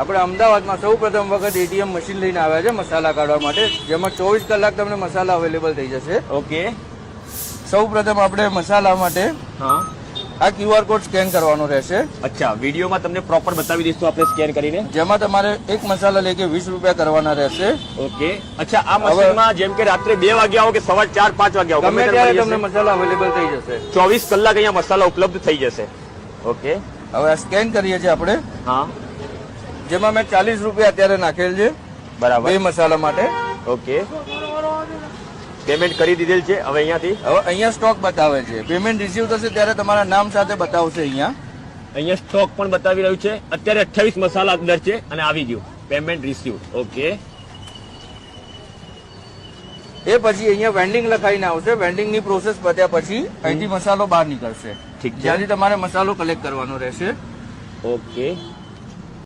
આપણે અમદાવાદમાં સૌ પ્રથમ વખત એટીએમ મશીન લઈને આવ્યા છે મસાલા કાઢવા માટે, જેમાં 24 કલાક તમને મસાલા અવેલેબલ થઈ જશે. ઓકે. સૌ પ્રથમ આપણે મસાલા માટે હા, આ QR કોડ સ્કેન કરવાનો રહેશે. અચ્છા, વિડીયોમાં તમને પ્રોપર બતાવી દઈશું આપણે સ્કેન કરીને. જેમાં તમારે એક મસાલા લેકે 20 રૂપિયા કરવાના રહેશે. ઓકે. અચ્છા, આ મશીનમાં જેમ કે રાત્રે 2 વાગ્યા આવો કે સવાર 4, 5 વાગ્યા આવો, ગમે ત્યારે તમને મસાલા અવેલેબલ થઈ જશે. 24 કલાક અહીંયા મસાલા ઉપલબ્ધ થઈ જશે. ઓકે. હવે આ સ્કેન કરીએ છીએ આપણે, હા, જેમાં મેં 40 રૂપિયા અત્યારે નાખેલ છે બરાબર. 2 મસાલા માટે. ઓકે, પેમેન્ટ કરી દીધેલ છે. હવે અહીંયાથી હવે અહીંયા સ્ટોક બતાવે છે. પેમેન્ટ રિસીવ થશે ત્યારે તમારા નામ સાથે બતાવશે. અહીંયા સ્ટોક પણ બતાવી રહ્યું છે. અત્યારે 28 મસાલા અંદર છે અને આવી ગયું પેમેન્ટ રિસીવ. ઓકે. એ પછી અહીંયા વેન્ડિંગ લખાઈને આવશે. વેન્ડિંગ ની પ્રોસેસ પત્યા પછી અહીંથી મસાલો બહાર નીકળશે. ઠીક છે. જ્યાંથી તમારે મસાલો કલેક્ટ કરવાનો રહેશે. ઓકે.